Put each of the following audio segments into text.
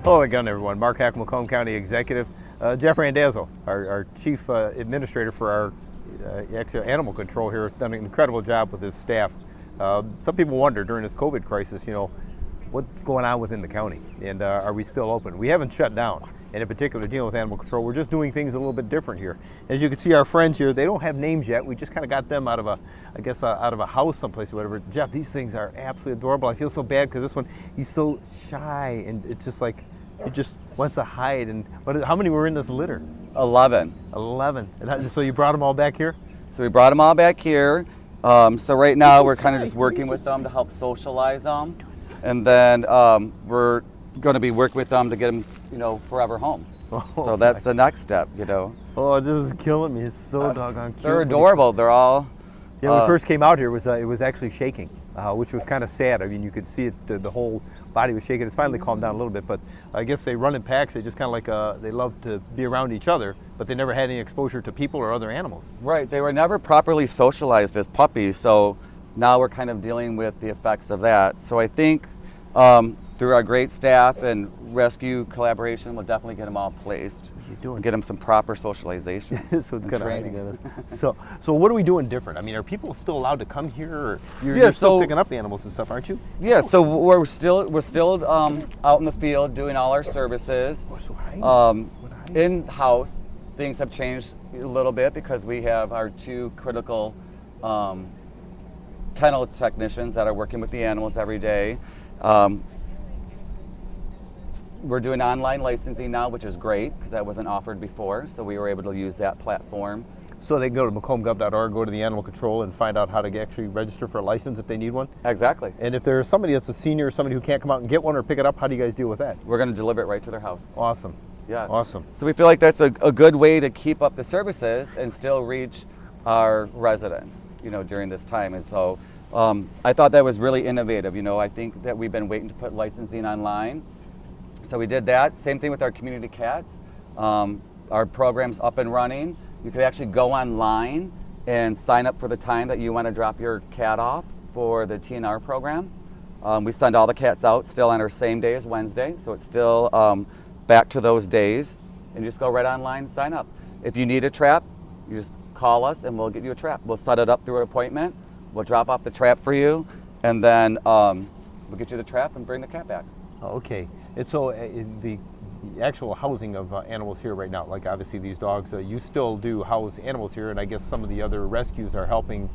Hello again, everyone. Mark Hack, Macomb County Executive. Jeff Randazzo, our Chief Administrator for our actually animal control here, has done an incredible job with his staff. Some people wonder during this COVID crisis, what's going on within the county, and are we still open? We haven't shut down, and in particular dealing with animal control, we're just doing things a little bit different here. As you can see, our friends here, they don't have names yet. We just kind of got them out of a house someplace or whatever. Jeff, these things are absolutely adorable. I feel so bad because this one, he's so shy, and it's just like, he just wants to hide. And how many were in this litter? 11. 11. So you brought them all back here? So we brought them all back here. So right now we're kind of just working with them to help socialize them. And then we're going to be working with them to get them, forever home. So that's the next step, Oh, this is killing me. It's so doggone cute. They're adorable. They're all... Yeah, when we first came out here, it was actually shaking, which was kind of sad. I mean, you could see it, the whole body was shaking. It's finally calmed down a little bit, but I guess they run in packs. They just kind of like, they love to be around each other, but they never had any exposure to people or other animals. Right, they were never properly socialized as puppies, so now we're kind of dealing with the effects of that. So I think through our great staff and rescue collaboration, we'll definitely get them all placed. Get them some proper socialization. So it's kind of hiding together. So what are we doing different? I mean, are people still allowed to come here? Or you're still picking up animals and stuff, aren't you? Yeah. So we're still out in the field doing all our services. In house, things have changed a little bit because we have our two critical kennel technicians that are working with the animals every day. We're doing online licensing now, which is great because that wasn't offered before, so we were able to use that platform. So they can go to macombgov.org, go to the animal control, and find out how to actually register for a license if they need one? Exactly. And if there's somebody that's a senior or somebody who can't come out and get one or pick it up, how do you guys deal with that? We're going to deliver it right to their house. Awesome. Yeah. Awesome. So we feel like that's a good way to keep up the services and still reach our residents, during this time. And so I thought that was really innovative. I think that we've been waiting to put licensing online. So we did that. Same thing with our community cats. Our program's up and running. You could actually go online and sign up for the time that you want to drop your cat off for the TNR program. We send all the cats out still on our same day as Wednesday, so it's still back to those days. And you just go right online and sign up. If you need a trap, you just call us and we'll get you a trap. We'll set it up through an appointment. We'll drop off the trap for you, and then we'll get you the trap and bring the cat back. Okay. And so the actual housing of animals here right now, like obviously these dogs, you still do house animals here, and I guess some of the other rescues are helping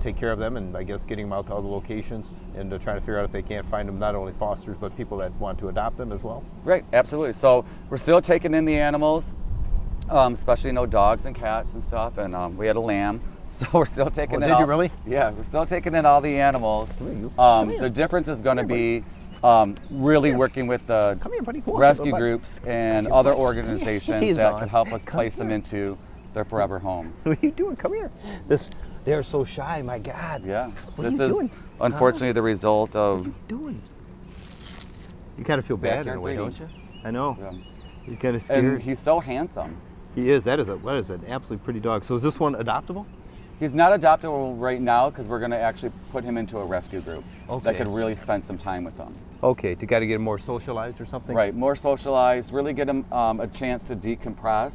take care of them, and I guess getting them out to other locations and trying to figure out if they can't find them, not only fosters, but people that want to adopt them as well? Right, absolutely. So we're still taking in the animals, especially dogs and cats and stuff, and we had a lamb. So we're still taking in all. Did you really? Yeah, we're still taking in all the animals. The difference is going to be really working with the rescue groups and other organizations that can help us place them into their forever homes. What are you doing? Come here. They're so shy, my God. Yeah. What are you doing? Unfortunately the result of... What are you doing? You kind of feel bad in a way, don't you? I know. Yeah. He's kind of scared. And he's so handsome. He is. That is an absolutely pretty dog. So is this one adoptable? He's not adoptable right now because we're going to actually put him into a rescue group that could really spend some time with them. Okay, to got to get him more socialized or something? Right, more socialized, really get him a chance to decompress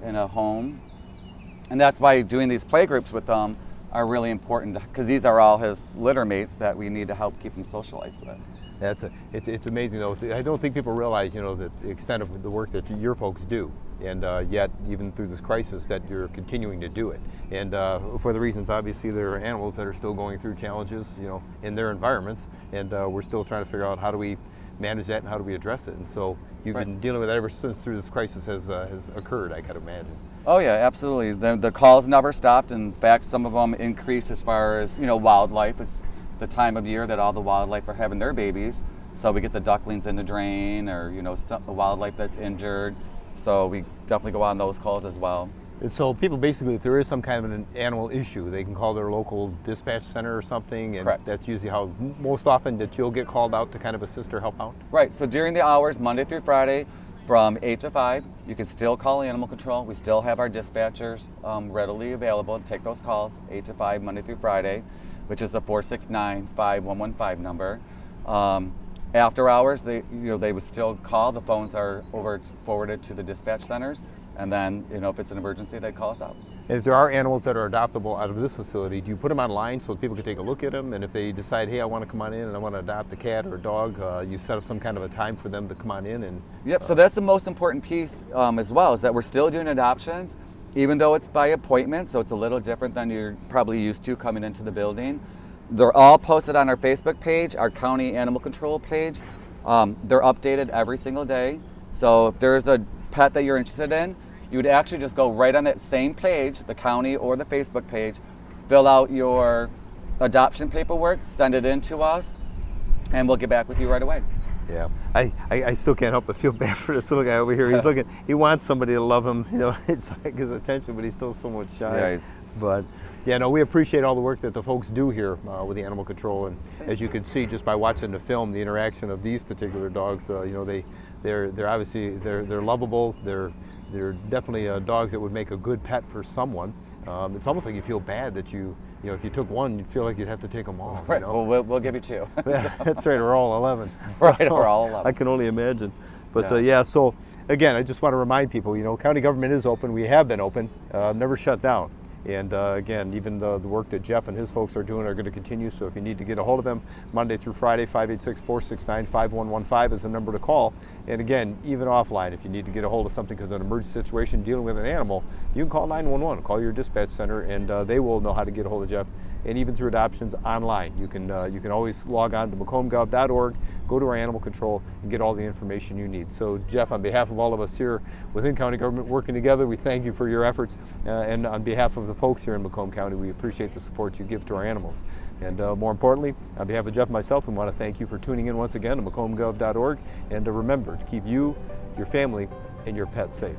in a home. And that's why doing these play groups with them are really important, because these are all his litter mates that we need to help keep him socialized with. It's amazing though. I don't think people realize, the extent of the work that your folks do, and yet even through this crisis that you're continuing to do it. And for the reasons, obviously, there are animals that are still going through challenges, in their environments, and we're still trying to figure out how do we manage that and how do we address it. And so you've been dealing with that ever since through this crisis has occurred, I could imagine. Oh yeah, absolutely. The calls never stopped. In fact, some of them increased as far as wildlife. It's the time of year that all the wildlife are having their babies, so we get the ducklings in the drain, or the wildlife that's injured. So we definitely go on those calls as well. And so people basically, if there is some kind of an animal issue, they can call their local dispatch center or something, and Correct. That's usually how most often that you'll get called out to kind of assist or help out? Right, so during the hours, Monday through Friday, from 8 to 5, you can still call animal control. We still have our dispatchers readily available to take those calls, 8 to 5, Monday through Friday, which is the 469-5115 number. After hours, they would still call. The phones are forwarded to the dispatch centers, and then if it's an emergency, they call us out. And if there are animals that are adoptable out of this facility, do you put them online so people can take a look at them? And if they decide, hey, I want to come on in and I want to adopt a cat or a dog, you set up some kind of a time for them to come on in? And Yep, so that's the most important piece as well, is that we're still doing adoptions, even though it's by appointment, so it's a little different than you're probably used to coming into the building. They're all posted on our Facebook page, our county animal control page. They're updated every single day. So if there's a pet that you're interested in, you would actually just go right on that same page, the county or the Facebook page, fill out your adoption paperwork, send it in to us, and we'll get back with you right away. Yeah, I still can't help but feel bad for this little guy over here. He's looking, he wants somebody to love him, it's like his attention, but he's still somewhat shy. Yes. But yeah, no, we appreciate all the work that the folks do here with the animal control, and as you can see just by watching the film, the interaction of these particular dogs, they're obviously they're lovable. They're definitely dogs that would make a good pet for someone. It's almost like you feel bad that if you took one, you feel like you'd have to take them all. Right. Well, we'll give you 2. That's right. We're all 11. Right. We're all 11. I can only imagine. But yeah. So again, I just want to remind people. County government is open. We have been open. Never shut down. And again, even the work that Jeff and his folks are doing are going to continue. So if you need to get a hold of them, Monday through Friday, 586-469-5115 is the number to call. And again, even offline, if you need to get a hold of something because of an emergency situation dealing with an animal, you can call 911, call your dispatch center, and they will know how to get a hold of Jeff. And even through adoptions online, you can always log on to macombgov.org, go to our animal control, and get all the information you need. So Jeff, on behalf of all of us here within county government working together, we thank you for your efforts. And on behalf of the folks here in Macomb County, we appreciate the support you give to our animals. And more importantly, on behalf of Jeff and myself, we want to thank you for tuning in once again to macombgov.org. And remember to keep you, your family, and your pets safe.